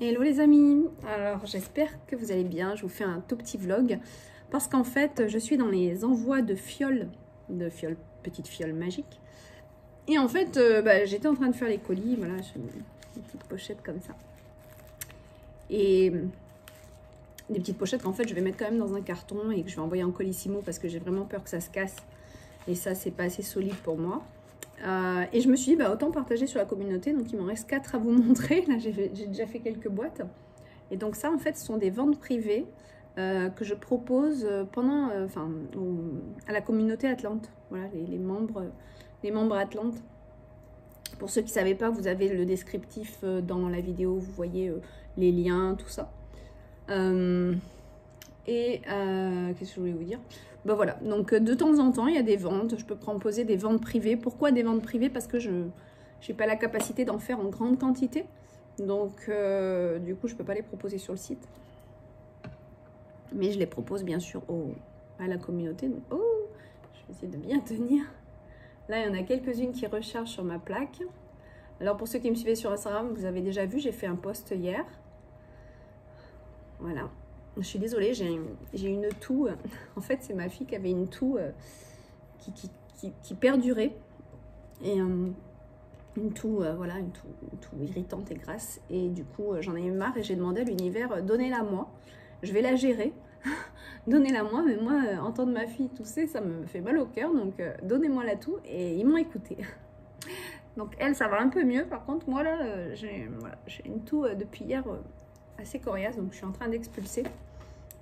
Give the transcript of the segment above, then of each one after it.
Hello les amis, alors j'espère que vous allez bien, je vous fais un tout petit vlog parce qu'en fait je suis dans les envois de fioles, petites fioles magiques et en fait j'étais en train de faire les colis, voilà, j'ai une petite pochette comme ça et des petites pochettes qu'en fait je vais mettre quand même dans un carton et que je vais envoyer en colissimo parce que j'ai vraiment peur que ça se casse et ça c'est pas assez solide pour moi. Et je me suis dit autant partager sur la communauté, donc il m'en reste 4 à vous montrer, là j'ai déjà fait quelques boîtes et donc ça en fait ce sont des ventes privées que je propose pendant, à la communauté Atlante, voilà les membres Atlante. Pour ceux qui ne savaient pas, vous avez le descriptif dans la vidéo, vous voyez les liens, tout ça. Qu'est-ce que je voulais vous dire? Voilà, donc de temps en temps, il y a des ventes. Je peux proposer des ventes privées. Pourquoi des ventes privées? Parce que je n'ai pas la capacité d'en faire en grande quantité. Donc, du coup, je ne peux pas les proposer sur le site. Mais je les propose bien sûr à la communauté. Donc, je vais essayer de bien tenir. Là, il y en a quelques-unes qui rechargent sur ma plaque. Alors, pour ceux qui me suivaient sur Instagram, vous avez déjà vu, j'ai fait un post hier. Voilà. Je suis désolée, j'ai une toux. En fait, c'est ma fille qui avait une toux qui perdurait. Et une toux, voilà, une toux irritante et grasse. Et du coup, j'en ai eu marre et j'ai demandé à l'univers, donnez-la moi. Je vais la gérer. Donnez-la moi. Mais moi, entendre ma fille tousser, ça me fait mal au cœur. Donc, donnez-moi la toux. Et ils m'ont écouté. Donc, elle, ça va un peu mieux. Par contre, moi, là, j'ai une toux depuis hier assez coriace. Donc, je suis en train d'expulser.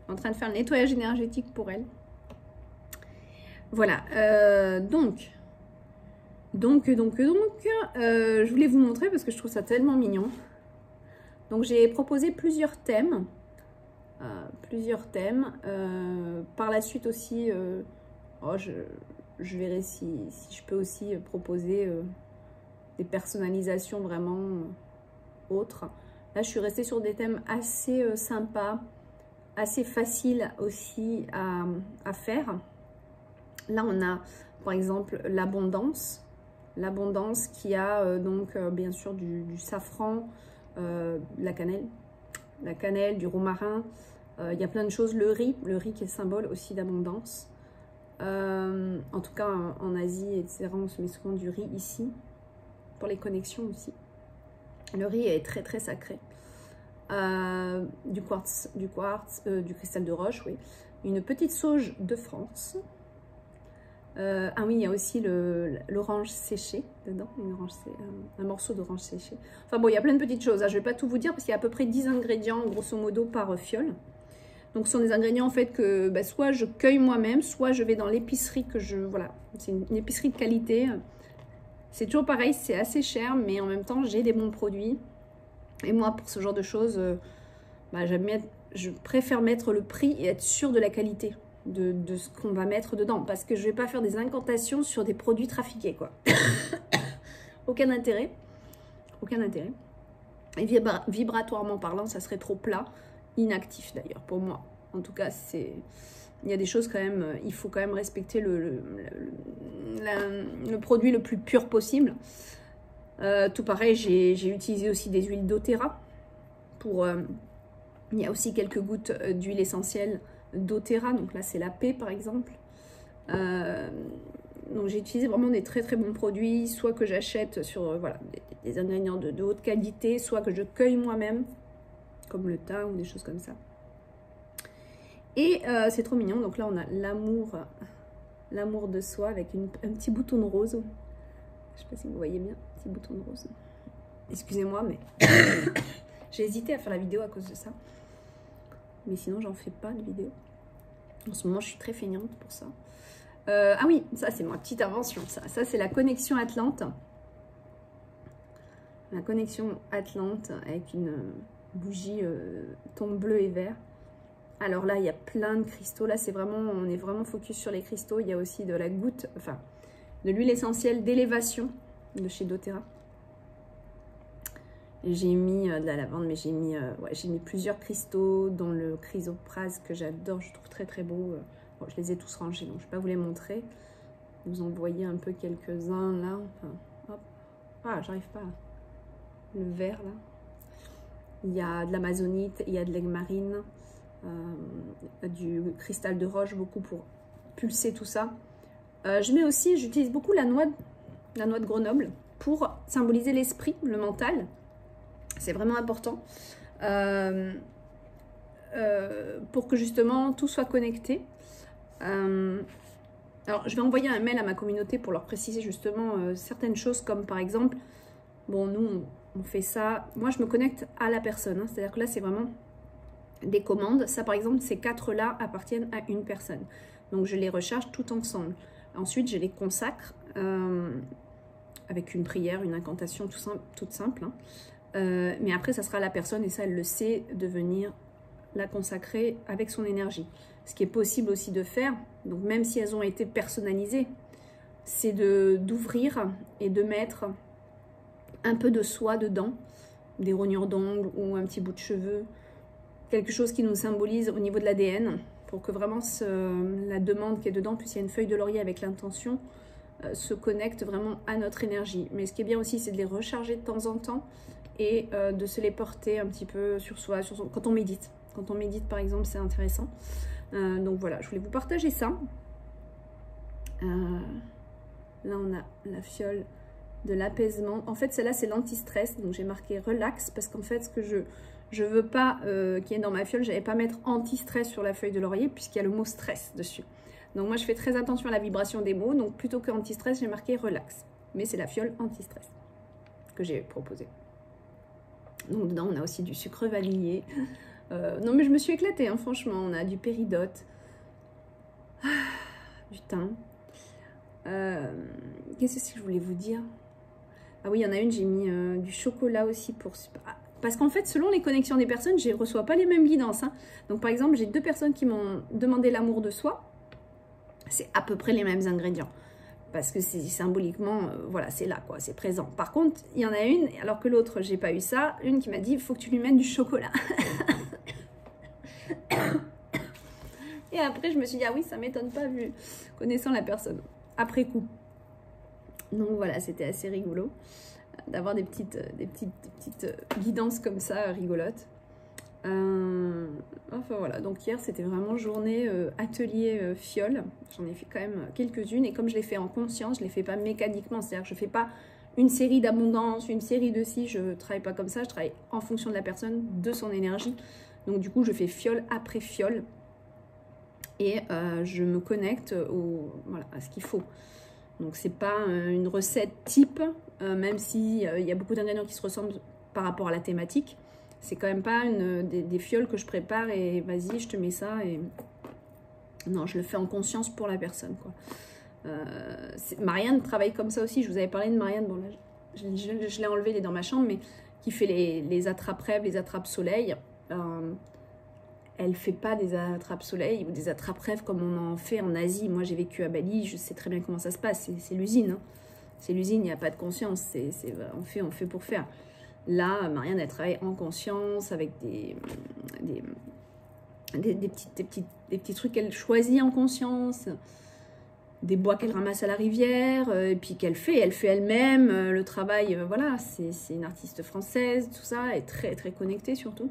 En train de faire le nettoyage énergétique pour elle. Voilà, donc, je voulais vous montrer parce que je trouve ça tellement mignon. Donc, j'ai proposé plusieurs thèmes. Par la suite aussi, je verrai si je peux aussi proposer des personnalisations vraiment autres. Là, je suis restée sur des thèmes assez sympas, assez facile aussi à faire. Là, on a par exemple l'abondance qui a bien sûr du safran, la cannelle, du romarin. Il y a plein de choses. Le riz qui est symbole aussi d'abondance. En tout cas, en Asie, etc., on se met souvent du riz ici, pour les connexions aussi. Le riz est très très sacré. Du cristal de roche, oui. Une petite sauge de France. Ah oui, il y a aussi l'orange séchée dedans, un morceau d'orange séchée. Enfin bon, il y a plein de petites choses. Je ne vais pas tout vous dire parce qu'il y a à peu près 10 ingrédients, grosso modo, par fiole. Donc ce sont des ingrédients en fait que soit je cueille moi-même, soit je vais dans l'épicerie voilà, c'est une épicerie de qualité. C'est toujours pareil, c'est assez cher, mais en même temps, j'ai des bons produits. Et moi, pour ce genre de choses, je préfère mettre le prix et être sûre de la qualité de ce qu'on va mettre dedans. Parce que je ne vais pas faire des incantations sur des produits trafiqués, quoi. Aucun intérêt. Aucun intérêt. Et vibratoirement parlant, ça serait trop plat. Inactif, d'ailleurs, pour moi. En tout cas, il y a des choses quand même, il faut quand même respecter le produit le plus pur possible. Tout pareil, j'ai utilisé aussi des huiles doTERRA il y a aussi quelques gouttes d'huile essentielle doTERRA, donc là c'est la paix par exemple. Donc j'ai utilisé vraiment des très très bons produits, soit que j'achète sur voilà, des ingrédients de haute qualité, soit que je cueille moi-même, comme le thym ou des choses comme ça. Et c'est trop mignon, donc là on a l'amour de soi avec un petit bouton de rose. Je sais pas si vous voyez bien, petit bouton de rose. Excusez-moi, mais j'ai hésité à faire la vidéo à cause de ça. Mais sinon, j'en fais pas de vidéo. En ce moment, je suis très feignante pour ça. Ah oui, ça, c'est ma petite invention. Ça c'est la connexion Atlante. La connexion Atlante avec une bougie ton bleu et vert. Alors là, il y a plein de cristaux. Là, on est vraiment focus sur les cristaux. Il y a aussi de la goutte, enfin, de l'huile essentielle d'élévation de chez doTERRA. J'ai mis de la lavande, mais j'ai mis plusieurs cristaux, dont le chrysoprase que j'adore, je trouve très très beau. Bon, je les ai tous rangés, donc je ne vais pas vous les montrer. Vous en voyez un peu quelques-uns là. Enfin, hop. Ah, j'arrive pas. Le vert là. il y a de l'amazonite, il y a de l'aigle marine, du cristal de roche, beaucoup pour pulser tout ça. Je mets aussi, j'utilise beaucoup la noix de Grenoble pour symboliser l'esprit, le mental. C'est vraiment important. Pour que justement tout soit connecté. Alors je vais envoyer un mail à ma communauté pour leur préciser justement certaines choses, comme par exemple, bon nous on fait ça, moi je me connecte à la personne, hein, c'est-à-dire que là c'est vraiment des commandes. Ça par exemple, ces 4 là appartiennent à une personne, donc je les recharge tout ensemble. Ensuite je les consacre avec une prière, une incantation toute simple, hein. Mais après ça sera la personne, et ça elle le sait, de venir la consacrer avec son énergie. Ce qui est possible aussi de faire, donc même si elles ont été personnalisées, c'est d'ouvrir et de mettre un peu de soie dedans, des rognures d'ongles ou un petit bout de cheveux, quelque chose qui nous symbolise au niveau de l'ADN, pour que vraiment la demande qui est dedans, puis il y a une feuille de laurier avec l'intention, se connecte vraiment à notre énergie. Mais ce qui est bien aussi, c'est de les recharger de temps en temps et de se les porter un petit peu sur soi, quand on médite. Quand on médite par exemple, c'est intéressant. Donc voilà, je voulais vous partager ça. Là on a la fiole de l'apaisement. En fait celle-là c'est l'anti-stress, donc j'ai marqué relax, parce qu'en fait ce que je veux pas qu'il y ait dans ma fiole, j'allais pas mettre anti-stress sur la feuille de laurier puisqu'il y a le mot stress dessus. Donc moi je fais très attention à la vibration des mots, donc plutôt que anti-stress j'ai marqué relax. Mais c'est la fiole anti-stress que j'ai proposée. Donc dedans on a aussi du sucre vanillé. Non mais je me suis éclatée, hein, franchement. On a du péridote, du thym. Qu'est-ce que je voulais vous dire? Ah oui, il y en a une, j'ai mis du chocolat aussi pour... Parce qu'en fait, selon les connexions des personnes, je ne reçois pas les mêmes guidances, hein. Donc par exemple, j'ai 2 personnes qui m'ont demandé l'amour de soi. C'est à peu près les mêmes ingrédients. Parce que c'est symboliquement, voilà, c'est là, quoi, c'est présent. Par contre, il y en a une, alors que l'autre, j'ai pas eu ça, une qui m'a dit, il faut que tu lui mettes du chocolat. Et après, je me suis dit, ah oui, ça m'étonne pas, vu connaissant la personne, après coup. Donc voilà, c'était assez rigolo d'avoir des petites guidances comme ça, rigolotes. Enfin voilà, donc hier c'était vraiment journée atelier fiole. J'en ai fait quand même quelques-unes, et comme je l'ai fait en conscience, je ne les fais pas mécaniquement, c'est-à-dire que je ne fais pas une série d'abondance, une série de ci, je ne travaille pas comme ça, je travaille en fonction de la personne, de son énergie. Donc du coup je fais fiole après fiole, et je me connecte voilà, à ce qu'il faut. Donc c'est pas une recette type, même s'il y a beaucoup d'ingrédients qui se ressemblent par rapport à la thématique. C'est quand même pas des fioles que je prépare et vas-y, je te mets ça. Et non, je le fais en conscience pour la personne, quoi. Marianne travaille comme ça aussi. Je vous avais parlé de Marianne. Bon, là, je l'ai enlevée, elle est dans ma chambre, mais qui fait les attrape-rêves, les attrape-soleil. Elle fait pas des attrape-soleil ou des attrape-rêves comme on en fait en Asie. Moi, j'ai vécu à Bali, je sais très bien comment ça se passe. C'est l'usine, hein. C'est l'usine, il n'y a pas de conscience. On fait pour faire. Là, Marianne, elle travaille en conscience avec des petits trucs qu'elle choisit en conscience, des bois qu'elle ramasse à la rivière, et puis qu'elle fait. Elle fait elle-même le travail. Voilà, c'est une artiste française, tout ça, elle est très, très connectée surtout.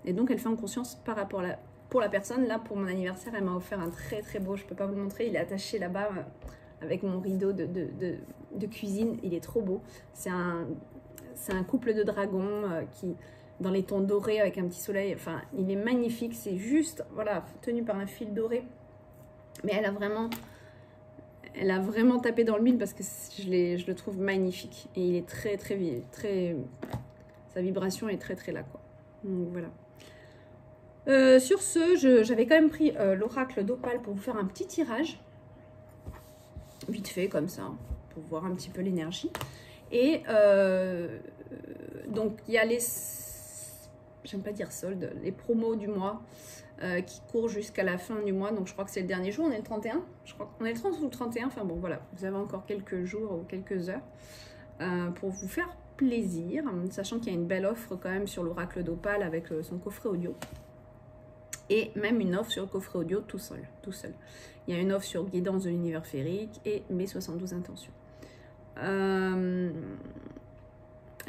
Et donc, elle fait en conscience par rapport pour la personne. Là, pour mon anniversaire, elle m'a offert un très, très beau, je ne peux pas vous le montrer, il est attaché là-bas avec mon rideau de cuisine. Il est trop beau. C'est un couple de dragons qui, dans les tons dorés avec un petit soleil, enfin, il est magnifique. C'est juste, voilà, tenu par un fil doré. Mais elle a vraiment tapé dans le mille parce que je le trouve magnifique. Et il est très, très, très, sa vibration est très, très là, quoi. Donc, voilà. Sur ce, j'avais quand même pris l'oracle d'Opale pour vous faire un petit tirage. Vite fait, comme ça, pour voir un petit peu l'énergie. Et donc, il y a j'aime pas dire soldes, les promos du mois qui courent jusqu'à la fin du mois. Donc, je crois que c'est le dernier jour, on est le 31. Je crois qu'on est le 30 ou le 31. Enfin bon, voilà, vous avez encore quelques jours ou quelques heures pour vous faire plaisir. Sachant qu'il y a une belle offre quand même sur l'oracle d'Opale avec son coffret audio. Et même une offre sur le coffret audio tout seul. Il y a une offre sur Guidance de l'univers féerique et mes 72 intentions. Il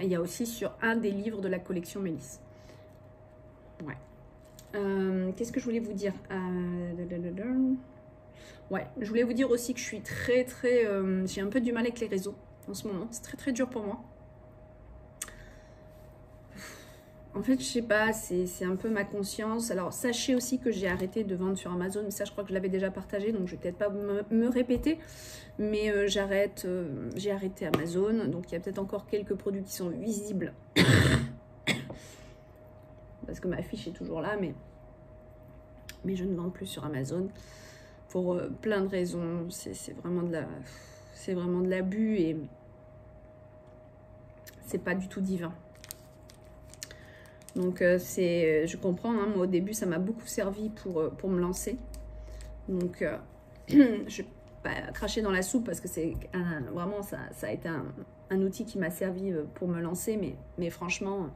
y a aussi sur un des livres de la collection Mélisse. Ouais. Qu'est-ce que je voulais vous dire? Ouais, je voulais vous dire aussi que je suis très j'ai un peu du mal avec les réseaux en ce moment. C'est très dur pour moi. En fait, je sais pas, c'est un peu ma conscience. Alors, sachez aussi que j'ai arrêté de vendre sur Amazon, mais ça, je crois que je l'avais déjà partagé, donc je vais peut-être pas me répéter. Mais j'ai arrêté Amazon, donc il y a peut-être encore quelques produits qui sont visibles. Parce que ma fiche est toujours là, mais je ne vends plus sur Amazon. Pour plein de raisons, c'est vraiment de l'abus et c'est pas du tout divin. Donc je comprends, hein, moi au début ça m'a beaucoup servi pour me lancer. Donc je vais pas cracher dans la soupe parce que c'est vraiment ça a été un outil qui m'a servi pour me lancer. Mais franchement,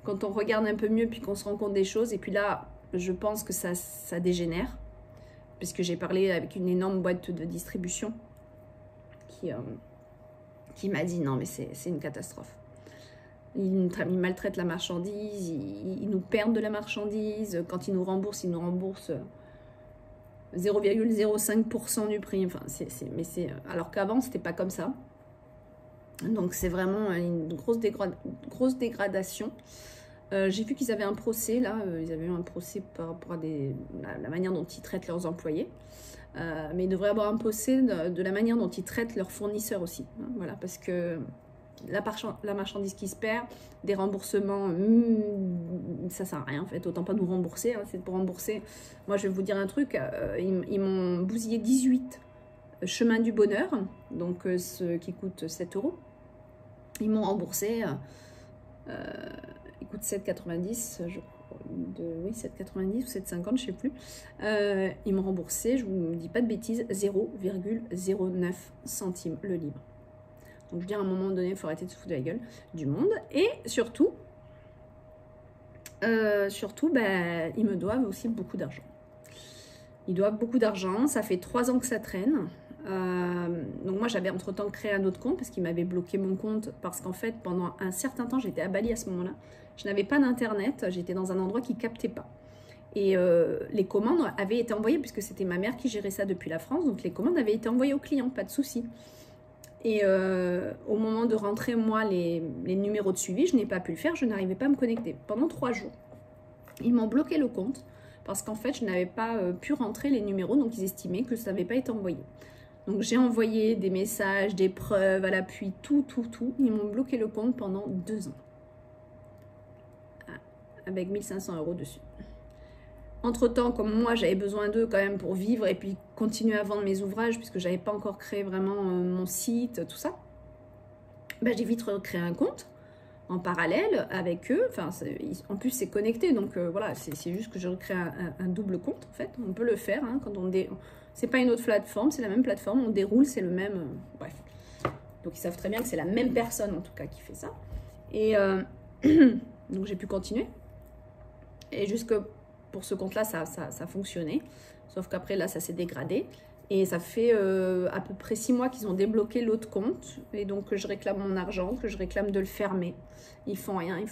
quand on regarde un peu mieux puis qu'on se rend compte des choses, et puis là je pense que ça dégénère. Puisque j'ai parlé avec une énorme boîte de distribution qui m'a dit non mais c'est une catastrophe. Ils maltraitent la marchandise, ils nous perdent de la marchandise. Quand ils nous remboursent 0,05% du prix. Enfin, alors qu'avant, c'était pas comme ça. Donc, c'est vraiment une grosse dégradation. J'ai vu qu'ils avaient un procès, là. Ils avaient eu un procès par rapport à la manière dont ils traitent leurs employés. Mais ils devraient avoir un procès de la manière dont ils traitent leurs fournisseurs aussi. Hein, voilà, parce que la marchandise qui se perd, des remboursements, ça sert à rien en fait, autant pas nous rembourser, hein, c'est pour rembourser. Moi je vais vous dire un truc, ils m'ont bousillé 18 chemins du bonheur, donc ce qui coûte 7 €. Ils m'ont remboursé, il coûte 7,90 €, oui 7,90 ou 7,50, je sais plus. Ils m'ont remboursé, je vous dis pas de bêtises, 0,09 centimes le livre. Donc je veux dire, à un moment donné, il faut arrêter de se foutre de la gueule du monde. Et surtout, ils me doivent aussi beaucoup d'argent. Ils doivent beaucoup d'argent. Ça fait 3 ans que ça traîne. Donc moi, j'avais entre-temps créé un autre compte parce qu'ils m'avaient bloqué mon compte. Parce qu'en fait, pendant un certain temps, j'étais à Bali à ce moment-là. Je n'avais pas d'internet. J'étais dans un endroit qui ne captait pas. Et les commandes avaient été envoyées, puisque c'était ma mère qui gérait ça depuis la France. Donc les commandes avaient été envoyées aux clients, pas de souci. Et au moment de rentrer, moi, les numéros de suivi, je n'ai pas pu le faire, je n'arrivais pas à me connecter. Pendant 3 jours, ils m'ont bloqué le compte parce qu'en fait, je n'avais pas pu rentrer les numéros, donc ils estimaient que ça n'avait pas été envoyé. Donc j'ai envoyé des messages, des preuves à l'appui, tout. Ils m'ont bloqué le compte pendant 2 ans. Avec 1 500 € dessus. Entre-temps, comme moi, j'avais besoin d'eux quand même pour vivre et puis continuer à vendre mes ouvrages, puisque je n'avais pas encore créé vraiment mon site, tout ça, ben, j'ai vite recréé un compte en parallèle avec eux. Enfin, en plus, c'est connecté, donc voilà, c'est juste que je recrée un double compte, en fait. On peut le faire, hein, quand c'est pas une autre plateforme, c'est la même plateforme, on déroule, c'est le même... bref. Donc, ils savent très bien que c'est la même personne, en tout cas, qui fait ça. Et donc, j'ai pu continuer. Et pour ce compte-là, ça fonctionnait. Sauf qu'après, là, ça s'est dégradé. Et ça fait à peu près 6 mois qu'ils ont débloqué l'autre compte. Et donc, que je réclame mon argent, que je réclame de le fermer. Ils font rien. Il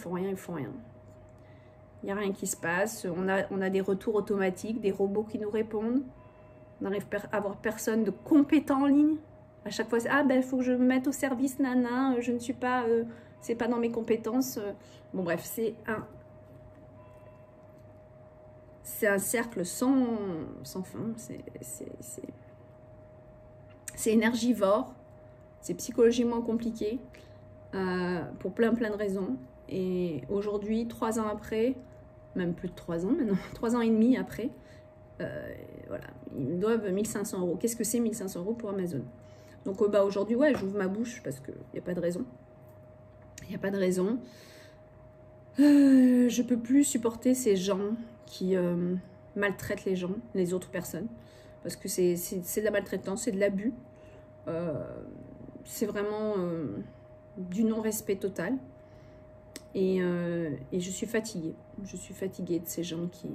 n'y a rien qui se passe. On a des retours automatiques, des robots qui nous répondent. On n'arrive pas à avoir personne de compétent en ligne. À chaque fois, c'est « Ah, ben, il faut que je me mette au service, nana. Je ne suis pas... c'est pas dans mes compétences. » Bon, bref, c'est un cercle sans fin. C'est énergivore. C'est psychologiquement compliqué. Pour plein de raisons. Et aujourd'hui, 3 ans après, même plus de 3 ans maintenant, 3 ans et demi après, voilà, ils me doivent 1 500 €. Qu'est-ce que c'est 1 500 € pour Amazon? Donc aujourd'hui, ouais, j'ouvre ma bouche parce qu'il n'y a pas de raison. Il n'y a pas de raison. Je peux plus supporter ces gens qui maltraitent les autres personnes. Parce que c'est de la maltraitance, c'est de l'abus. C'est vraiment du non-respect total. Et je suis fatiguée. Je suis fatiguée de ces gens qui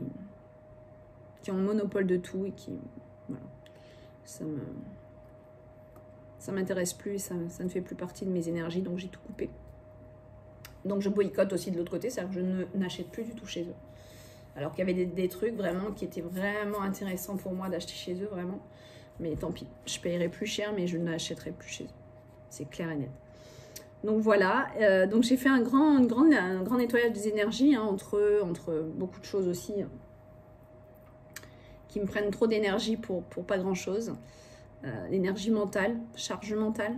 ont le monopole de tout et qui... Voilà. Ça m'intéresse plus et ça ne fait plus partie de mes énergies, donc j'ai tout coupé. Donc je boycotte aussi de l'autre côté, c'est-à-dire que je n'achète plus du tout chez eux. Alors qu'il y avait des trucs vraiment qui étaient vraiment intéressants pour moi d'acheter chez eux, vraiment. Mais tant pis, je paierai plus cher, mais je n'achèterai plus chez eux. C'est clair et net. Donc voilà, donc j'ai fait un grand nettoyage des énergies, hein, entre beaucoup de choses aussi, qui me prennent trop d'énergie pour pas grand-chose. L'énergie mentale, charge mentale.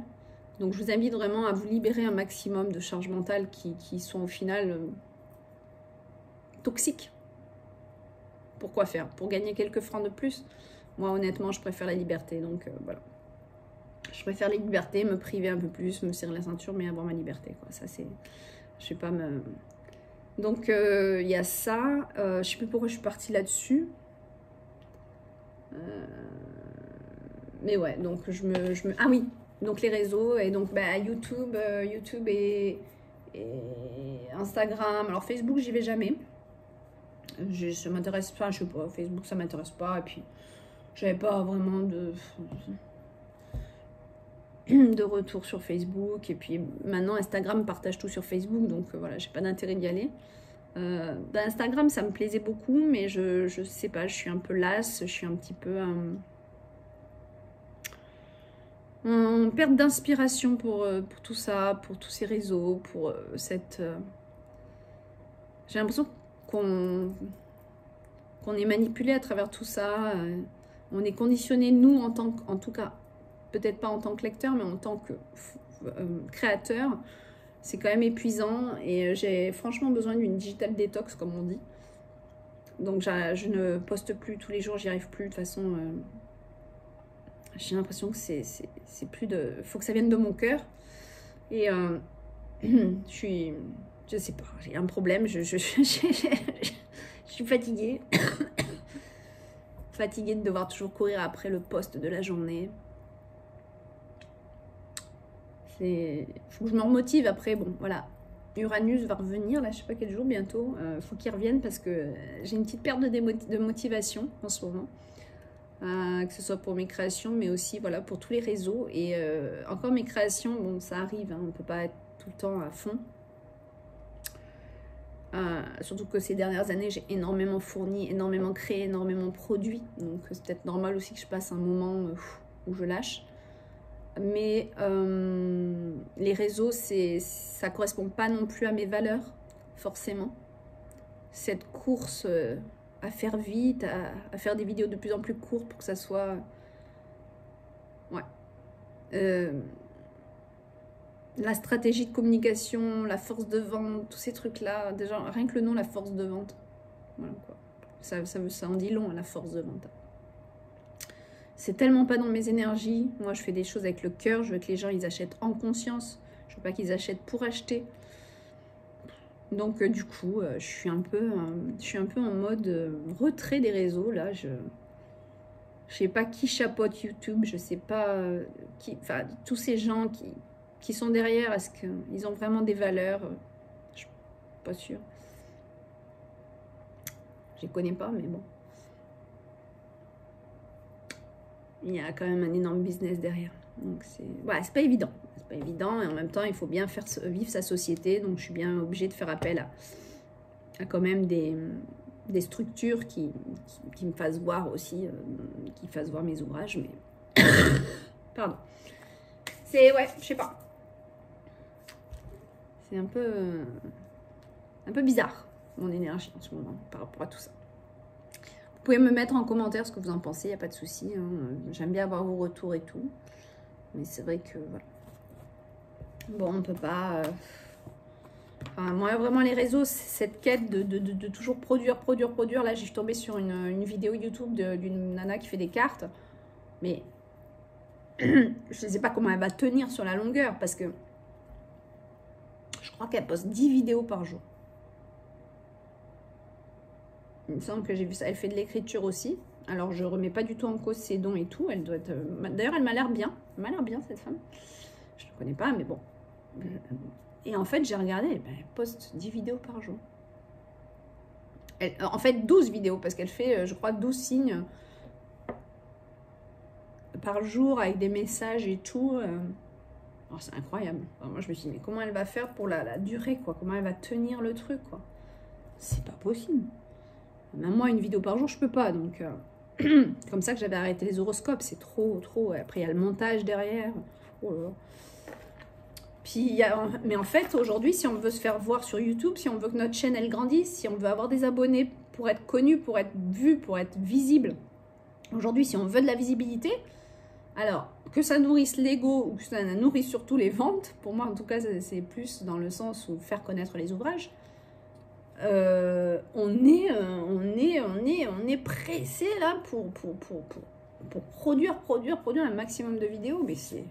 Donc je vous invite vraiment à vous libérer un maximum de charges mentales qui sont au final toxiques. Pourquoi faire? Pour gagner quelques francs de plus? Moi honnêtement je préfère la liberté, donc voilà. Je préfère la liberté, me priver un peu plus, me serrer la ceinture, mais avoir ma liberté, quoi. Ça c'est... Je vais pas me... Donc il y a ça, je sais plus pourquoi je suis partie là-dessus. Mais ouais, donc ah oui, donc les réseaux, et donc bah, YouTube et Instagram. Alors Facebook, j'y vais jamais. Ça m'intéresse pas, je sais pas, Facebook, ça m'intéresse pas. Et puis, j'avais pas vraiment de retour sur Facebook. Et puis, maintenant, Instagram partage tout sur Facebook. Donc, voilà, j'ai pas d'intérêt d'y aller. Instagram, ça me plaisait beaucoup, mais je sais pas, je suis un peu lasse. Je suis un petit peu... en perte d'inspiration pour tout ça, pour tous ces réseaux, pour cette... J'ai l'impression qu'on est manipulé à travers tout ça. On est conditionné, nous, en tout cas, peut-être pas en tant que lecteur, mais en tant que créateur. C'est quand même épuisant et j'ai franchement besoin d'une digital détox, comme on dit. Donc je ne poste plus tous les jours, j'y arrive plus. De toute façon, j'ai l'impression que c'est plus de... Faut que ça vienne de mon cœur. Et je sais pas, j'ai un problème, je suis fatiguée. Fatiguée de devoir toujours courir après le poste de la journée. Faut que je me remotive après, bon, voilà. Uranus va revenir, là, je sais pas quel jour, bientôt. Faut qu'il revienne parce que j'ai une petite perte de motivation en ce moment. Que ce soit pour mes créations, mais aussi, voilà, pour tous les réseaux. Et encore mes créations, bon, ça arrive, hein, on peut pas être tout le temps à fond. Surtout que ces dernières années, j'ai énormément fourni, énormément créé, énormément produit. Donc, c'est peut-être normal aussi que je passe un moment où je lâche. Mais les réseaux, ça correspond pas non plus à mes valeurs, forcément. Cette course à faire vite, à faire des vidéos de plus en plus courtes pour que ça soit... Ouais. La stratégie de communication, la force de vente, tous ces trucs-là, déjà, rien que le nom, la force de vente. Voilà, quoi. Ça en dit long, la force de vente. C'est tellement pas dans mes énergies. Moi, je fais des choses avec le cœur. Je veux que les gens, ils achètent en conscience. Je veux pas qu'ils achètent pour acheter. Donc, du coup, je suis un peu en mode retrait des réseaux. Là, je sais pas qui chapeaute YouTube. Je sais pas qui... Enfin, tous ces gens qui sont derrière, est-ce qu'ils ont vraiment des valeurs? Je suis pas sûre. Je les connais pas, mais bon. Il y a quand même un énorme business derrière. Donc c'est pas évident. C'est pas évident et en même temps, il faut bien faire vivre sa société. Donc je suis bien obligée de faire appel à quand même des structures qui me fassent voir aussi, qui fassent voir mes ouvrages. Mais pardon. C'est, ouais, je sais pas. C'est un peu bizarre, mon énergie en ce moment, par rapport à tout ça. Vous pouvez me mettre en commentaire ce que vous en pensez, il n'y a pas de souci. Hein. J'aime bien avoir vos retours et tout. Mais c'est vrai que, voilà. Bon, on peut pas... Enfin, moi, vraiment, les réseaux, cette quête de toujours produire. Là, j'ai tombé sur une vidéo YouTube d'une nana qui fait des cartes. Mais je ne sais pas comment elle va tenir sur la longueur parce que je crois qu'elle poste 10 vidéos par jour. Il me semble que j'ai vu ça. Elle fait de l'écriture aussi. Alors, je ne remets pas du tout en cause ses dons et tout. Elle doit être... D'ailleurs, elle m'a l'air bien. Elle m'a l'air bien, cette femme. Je ne la connais pas, mais bon. Et en fait, j'ai regardé. Elle poste 10 vidéos par jour. En fait, 12 vidéos. Parce qu'elle fait, je crois, 12 signes par jour avec des messages et tout. Oh, c'est incroyable. Alors, moi, je me suis dit, mais comment elle va faire pour la durée, quoi? Comment elle va tenir le truc, quoi? C'est pas possible. Même moi, une vidéo par jour, je peux pas. Donc, comme ça que j'avais arrêté les horoscopes. C'est trop, trop. Après, il y a le montage derrière. Oh là là. Puis, mais en fait, aujourd'hui, si on veut se faire voir sur YouTube, si on veut que notre chaîne, elle grandisse, si on veut avoir des abonnés pour être connu, pour être vu, pour être visible, aujourd'hui, si on veut de la visibilité, alors, que ça nourrisse l'ego ou que ça nourrisse surtout les ventes, pour moi, en tout cas, c'est plus dans le sens où faire connaître les ouvrages, on est pressé là pour produire un maximum de vidéos, mais c'est...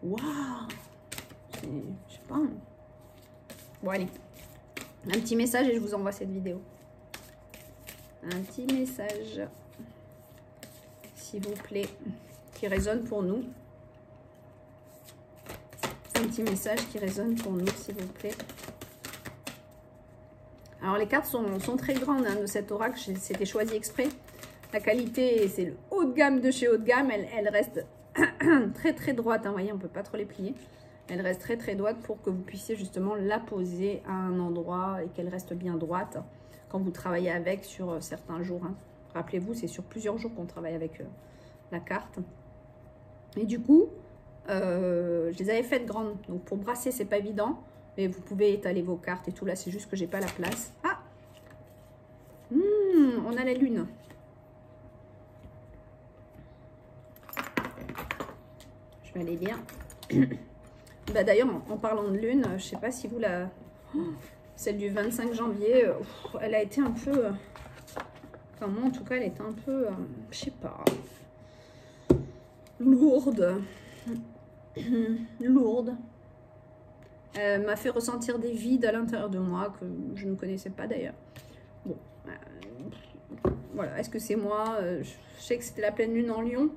Waouh! Je sais pas. Bon, allez. Un petit message et je vous envoie cette vidéo. Un petit message, s'il vous plaît, qui résonne pour nous. Un petit message qui résonne pour nous, s'il vous plaît. Alors, les cartes sont très grandes hein, de cet oracle. C'était choisi exprès. La qualité, c'est le haut de gamme de chez haut de gamme. Elle reste très, très droite. Hein, vous voyez, on ne peut pas trop les plier. Elle reste très, très droite pour que vous puissiez justement la poser à un endroit et qu'elle reste bien droite quand vous travaillez avec sur certains jours. Hein. Rappelez-vous, c'est sur plusieurs jours qu'on travaille avec la carte. Et du coup, je les avais faites grandes. Donc, pour brasser, c'est pas évident. Mais vous pouvez étaler vos cartes et tout. Là, c'est juste que j'ai pas la place. Ah, on a la lune. Je vais aller lire. Bah, d'ailleurs, en parlant de lune, je sais pas si vous la... Celle du 25 janvier, elle a été un peu... Enfin, moi, en tout cas, elle était un peu... je sais pas... Lourde. Lourde. Elle m'a fait ressentir des vides à l'intérieur de moi que je ne connaissais pas d'ailleurs. Bon, voilà. Est-ce que c'est moi? Je sais que c'était la pleine lune en Lion.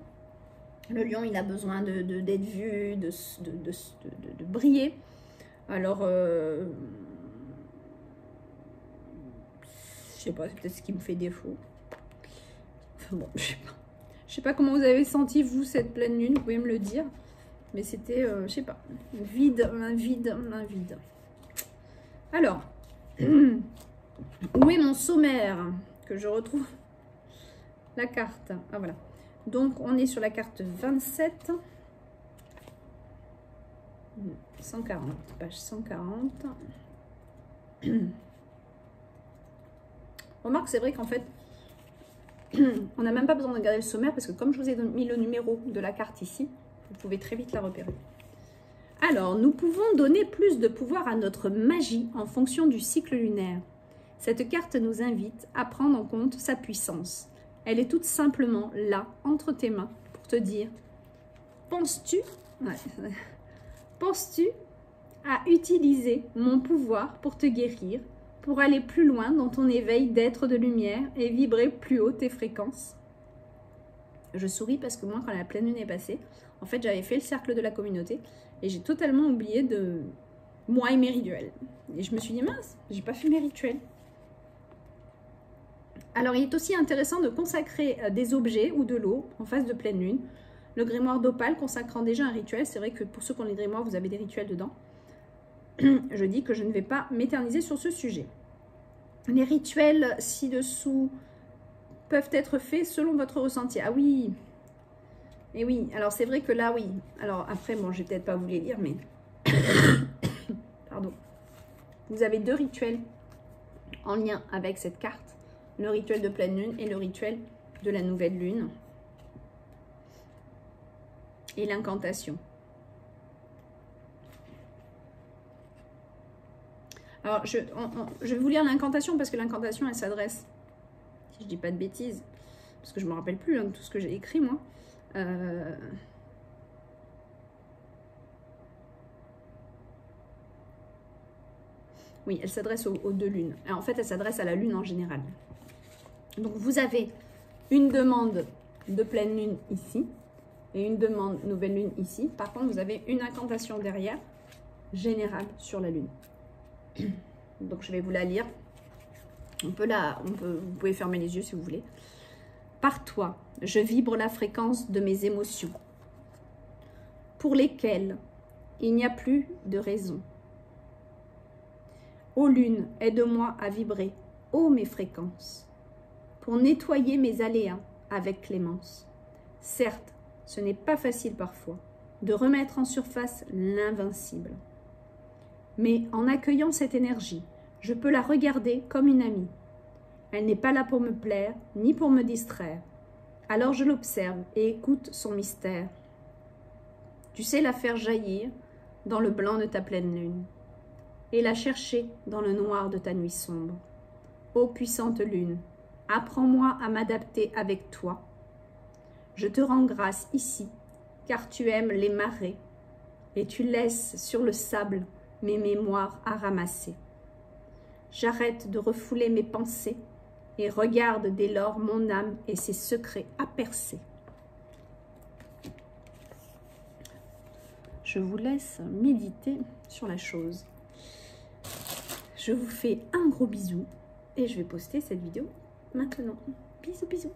Le lion, il a besoin d'être vu, de briller. Alors, je sais pas, c'est peut-être ce qui me fait défaut. Enfin bon, je sais pas. Je sais pas comment vous avez senti, vous, cette pleine lune, vous pouvez me le dire. Mais c'était, je sais pas, un vide. Alors, où est mon sommaire? Que je retrouve la carte. Ah, voilà. Donc, on est sur la carte 27. 140, page 140. Remarque, c'est vrai qu'en fait, on n'a même pas besoin de regarder le sommaire parce que comme je vous ai mis le numéro de la carte ici, vous pouvez très vite la repérer. Alors, nous pouvons donner plus de pouvoir à notre magie en fonction du cycle lunaire. Cette carte nous invite à prendre en compte sa puissance. Elle est tout simplement là, entre tes mains, pour te dire, penses-tu à utiliser mon pouvoir pour te guérir, pour aller plus loin dans ton éveil d'être de lumière et vibrer plus haut tes fréquences? Je souris parce que moi, quand la pleine lune est passée, en fait, j'avais fait le cercle de la communauté et j'ai totalement oublié de moi et mes rituels. Et je me suis dit, mince, j'ai pas fait mes rituels. Alors, il est aussi intéressant de consacrer des objets ou de l'eau en phase de pleine lune. Le grimoire d'Opale consacrant déjà un rituel. C'est vrai que pour ceux qui ont les grimoires, vous avez des rituels dedans. Je dis que je ne vais pas m'éterniser sur ce sujet. Les rituels ci-dessous peuvent être faits selon votre ressenti. Ah oui! Et oui, alors c'est vrai que là, oui. Alors après, bon, je vais peut-être pas vous les lire, mais... Pardon. Vous avez deux rituels en lien avec cette carte. Le rituel de pleine lune et le rituel de la nouvelle lune. Et l'incantation. Alors, je vais vous lire l'incantation parce que l'incantation, elle s'adresse, si je dis pas de bêtises, parce que je me rappelle plus hein, de tout ce que j'ai écrit, moi. Oui, elle s'adresse aux deux lunes. Alors, en fait, elle s'adresse à la lune en général. Donc, vous avez une demande de pleine lune ici et une demande nouvelle lune ici. Par contre, vous avez une incantation derrière, générale sur la lune. Donc, je vais vous la lire. Vous pouvez fermer les yeux si vous voulez. Par toi, je vibre la fréquence de mes émotions, pour lesquelles il n'y a plus de raison. Ô lune, aide-moi à vibrer, ô mes fréquences, pour nettoyer mes aléas avec clémence. Certes, ce n'est pas facile parfois de remettre en surface l'invincible. Mais en accueillant cette énergie, je peux la regarder comme une amie. Elle n'est pas là pour me plaire, ni pour me distraire. Alors je l'observe et écoute son mystère. Tu sais la faire jaillir dans le blanc de ta pleine lune et la chercher dans le noir de ta nuit sombre. Ô puissante lune, apprends-moi à m'adapter avec toi. Je te rends grâce ici, car tu aimes les marées et tu laisses sur le sable mes mémoires à ramasser. J'arrête de refouler mes pensées et regarde dès lors mon âme et ses secrets à percer. Je vous laisse méditer sur la chose. Je vous fais un gros bisou et je vais poster cette vidéo maintenant. Bisous, bisous.